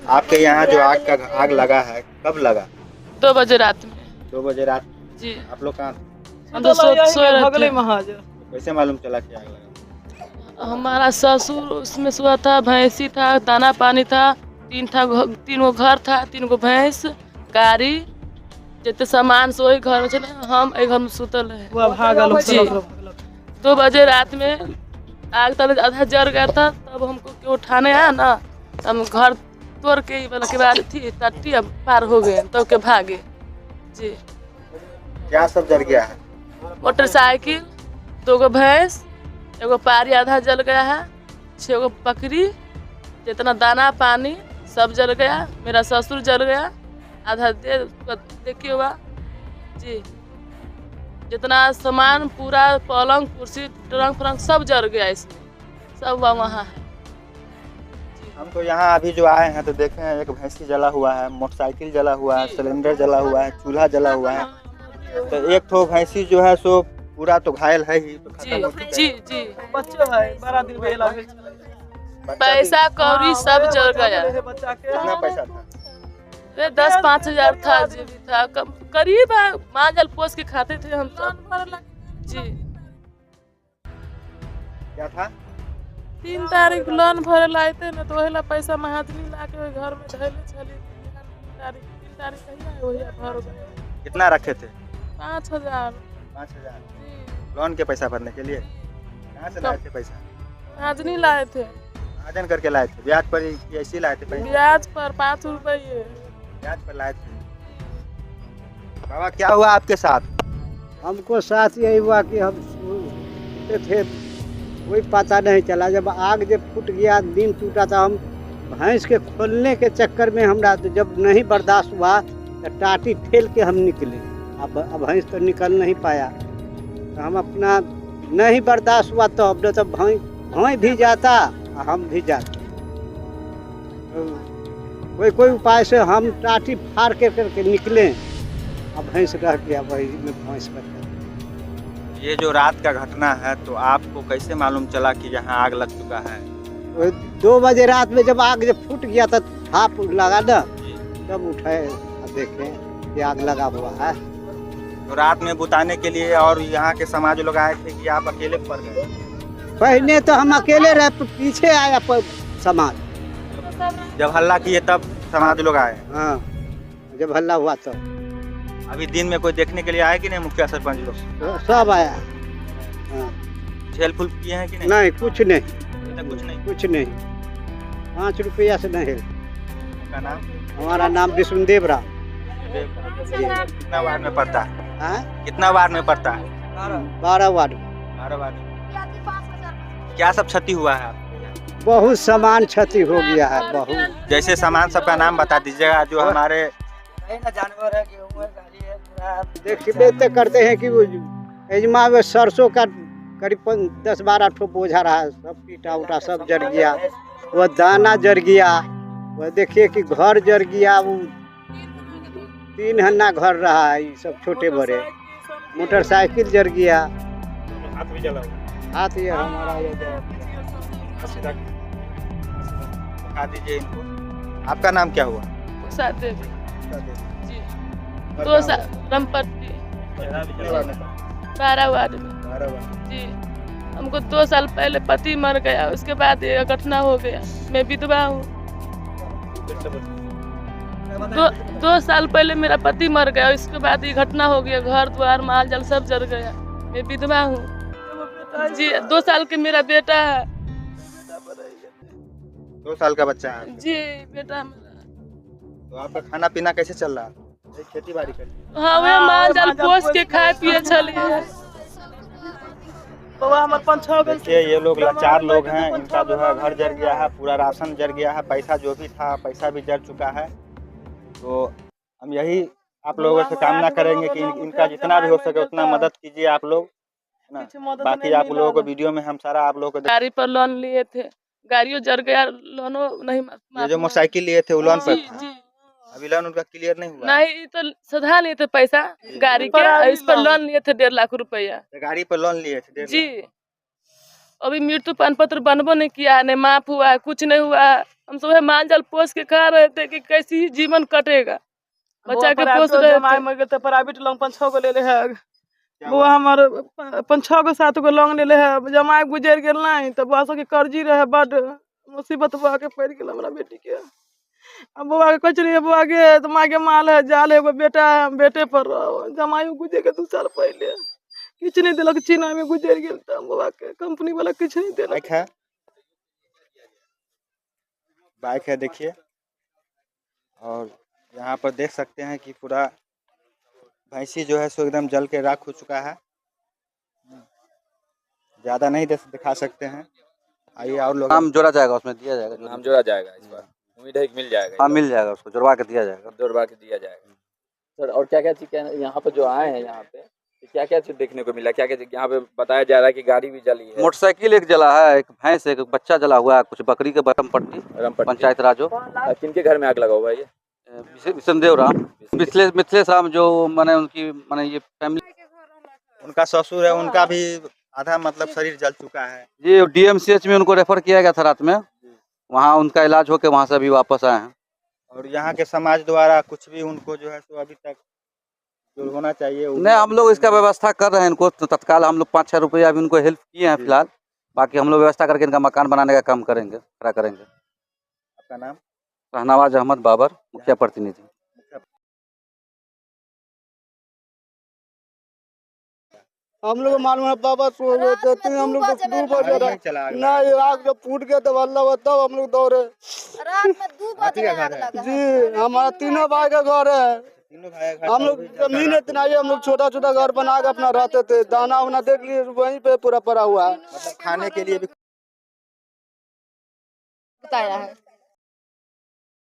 आपके यहाँ जो आग लगा है कब लगा? 2 बजे रात में। 2 बजे रात जी आप लोग कहाँ थे? हम तो सो रहे थे। कैसे मालूम चला कि आग लगा? हमारा ससुर उसमें सोया था, भैंसी था, दाना पानी था, 3 गो घर था, 3 गो भैंस, गाड़ी, जितने सामान सोई घर में चले, हम एक घर में सुतल है। जी 2 बजे रात में आग तब आधा जल गया था, तब हमको क्यों उठाने आया ना, हम घर तोड़ के ही के बाद थी टट्टी अब पार हो गए तो के भागे। जी क्या सब जल गया है? मोटरसाइकिल, 2 गो भैंस, 1 गो पारी आधा जल गया है, 6 गो बकरी, जितना दाना पानी सब जल गया। मेरा ससुर जल गया, आधा देखिए हुआ। जी जितना सामान पूरा पलंग कुर्सी ट्रंक फ्रंक सब जल गया, इसमें सब वहाँ है। हम तो यहाँ अभी जो आए हैं तो देखे हैं एक भैंसी जला हुआ है, मोटरसाइकिल जला हुआ है, सिलेंडर जला हुआ है, चूल्हा जला हुआ है। तो एक तो भैंसी जो है सो पूरा तो घायल है ही। तो जी जी बच्चे है बड़ा दिन बेला पैसा कौड़ी सब जल गया। कितना पैसा था? 10-5 हजार था, जो भी था करीब माँ जल पोस के खाते थे हम सब। जी क्या था? 3 तारीख लोन भरे लाए थे ना, तो वही पैसा महाजनी ला के घर में धैले चली। 3 तारीख कहिया वही भर गए। कितना रखे थे? 5,000। 5,000 लोन के पैसा भरने के लिए? कहाँ से लाए थे पैसा? महाजनी लाए थे। महाजन करके लाए थे? ब्याज पर ही ऐसे लाए थे पैसा? ब्याज पर 5 रुपये ब्याज पर लाए थे। बाबा क्या हुआ आपके साथ? हमको साथ यही हुआ कि हम सोते थे, कोई पता नहीं चला। जब आग जब फूट गया, दिन टूटा था, हम भैंस के खोलने के चक्कर में हमरा जब नहीं बर्दाश्त हुआ तो टाटी ठेल के हम निकले। अब भैंस तो निकल नहीं पाया, तो हम अपना नहीं बर्दाश्त हुआ तो अब तो भैंस भी जाता हम भी जाते। कोई उपाय से हम टाटी फाड़ के करके निकले, अब भैंस रह गया, वही में भैंस कर। ये जो रात का घटना है तो आपको कैसे मालूम चला कि यहाँ आग लग चुका है? 2 बजे रात में जब आग जब फूट गया था, भाप लगा ना, तब उठे देखे कि आग लगा हुआ है। तो रात में बुताने के लिए और यहाँ के समाज लोग आए थे कि आप अकेले पड़ गए? पहले तो हम अकेले रहे, पीछे आया समाज। जब हल्ला किए तब समाज लोग आए? हाँ जब हल्ला हुआ तो। अभी दिन में कोई देखने के लिए आए कि नहीं? मुखिया सरपंच लोग तो सब आया। हाँ। झेल फूल किए हैं कि नहीं? नहीं कुछ नहीं, कुछ नहीं। कुछ नहीं, 5 रुपया से नहीं। का नाम? हमारा नाम विष्णुदेव राम। कितना वार्ड में पड़ता है? हाँ? कितना वार्ड में पड़ता है? 12 वार्ड। 12 वार्ड में। क्या सब क्षति हुआ है आपको? बहुत सामान क्षति हो गया है, बहुत। जैसे सामान सबका नाम बता दीजिएगा जो हमारे जानवर है, गेहूं है, गाड़ी है। देखिए तो करते हैं कि वो एजमा में सरसों का करीब 10-12 ठो बोझा रहा, सब पीटा उटा सब जर गया। वो दाना जर गया, वो देखिए कि घर जर गया। वो 3 हन्ना घर रहा है, ये सब छोटे बड़े। मोटरसाइकिल जर गया, हाथ भी जला हुआ। हाथ ये हमारा ये दिखा दीजिए इनको। आपका नाम क्या हुआ? उषा देवी। जी 2 साल रमपट्टी 12 वार्ड में। जी हमको 2 साल पहले पति मर गया, उसके बाद ये घटना हो गया। मैं विधवा हूँ। 2 साल पहले मेरा पति मर गया, उसके बाद ये घटना हो गया। घर द्वार माल जाल सब जल गया। मैं विधवा हूँ। जी 2 साल के मेरा बेटा है। 2 साल का बच्चा है? जी बेटा मेरा। तो आपका खाना पीना कैसे चल रहा है? खेती बाड़ी कर? हाँ वे माल जाल पोस के खाए पिए चलिए। देखिए ये लोग लाचार लोग हैं, इनका जो है घर जर गया है, पूरा राशन जर गया है, पैसा जो भी था पैसा भी जर चुका है। तो हम यही आप लोगों से कामना करेंगे कि इनका जितना भी हो सके उतना मदद कीजिए आप लोग, है ना। बाकी आप लोगों को वीडियो में हम सारा आप लोगों को गाड़ी पर लोन लिए थे, गाड़ियों जर गया, लोनो नहीं। ये जो मोटरसाइकिल लिए थे वो लोन पर था? जी अभी लोन उनका क्लियर नहीं हुआ? नहीं, तो सधा लिए थे पैसा गाड़ी के, इस पर लोन लिए थे 1.5 लाख रुपया। गाड़ी पर लोन लिए थे 1.5 जी। अभी मृत्यु प्रमाण पत्र बनबो नहीं किया, नहीं माफ हुआ, कुछ नहीं हुआ। हम सुबह माल जाल पोस के खा रहे थे कि कैसी जीवन कटेगा। बच्चा के पोस रहे जमाई थे। मर गए थे प्राइवेट लोन 5-6 गो ले ले है। बुआ हमारे 5-6 गो 7 गो लोन ले ले है। जमाई गुजर गेल नहीं तो बुआ के कर्जी रहे बड मुसीबत बुआ के पड़ गेल हमरा बेटी के। अब बुआ के कुछ नहीं बुआ के तो माँ के माल है जाल एगो बेटा है बेटे पर जमाई गुजर के 2 साल पहले किछ नहीं दिलक चीना में गुजर गेल त बुआ के कंपनी वाला किछ नहीं दिलक। बाइक है देखिए, और यहाँ पर देख सकते हैं कि पूरा भैंसी जो है सो एकदम जल के राख हो चुका है। ज़्यादा नहीं दिखा सकते हैं। आइए और लोग। नाम जोड़ा जाएगा, उसमें दिया जाएगा, नाम जोड़ा जाएगा इस बार। उम्मीद है कि मिल जाएगा। हाँ मिल जाएगा, उसको जोड़वा के दिया जाएगा। जोड़वा के दिया जाएगा सर। और क्या क्या चीज़ यहाँ पर जो आए हैं यहाँ पे क्या क्या चीज़ देखने को मिला? क्या क्या यहाँ पे बताया जा रहा है कि गाड़ी भी जली है, मोटरसाइकिल एक जला है, एक भैंस, एक बच्चा जला हुआ है, कुछ बकरी के बटम पट्टी पंचायत राजो। किनके घर में आग लगा हुआ है? ये विष्णुदेव राम मिथिलेश राम जो माने उनकी माने ये फैमिली, उनका ससुर है, उनका भी आधा मतलब शरीर जल चुका है। ये DMCH में उनको रेफर किया गया था रात में, वहाँ उनका इलाज होकर वहाँ से अभी वापस आए हैं। और यहाँ के समाज द्वारा कुछ भी उनको जो है सो अभी तक जो होना चाहिए नहीं, हम लोग इसका व्यवस्था कर रहे हैं। इनको तो तत्काल हम लोग 5-6 रुपया अभी उनको हेल्प किए हैं फिलहाल। बाकी हम लोग व्यवस्था करके इनका मकान बनाने का काम करेंगे, खड़ा करेंगे। आपका नाम? रहनावाज अहमद बाबर, मुखिया प्रतिनिधि। हम लोग मालूम है बाबा सो रहे थे, हम लोग 2 बजे ना ये आग जब फूट गया तो अल्लाह तब हम लोग दौड़े। रात में 2 बजे आग लगा जी हमारा 3 भाई का घर है। हम लोग जमीन इतना ही, हम लोग छोटा छोटा घर बना के अपना रहते थे। दाना उना देख लिए वहीं पे पूरा पड़ा हुआ है। मतलब खाने के लिए भी बताया है।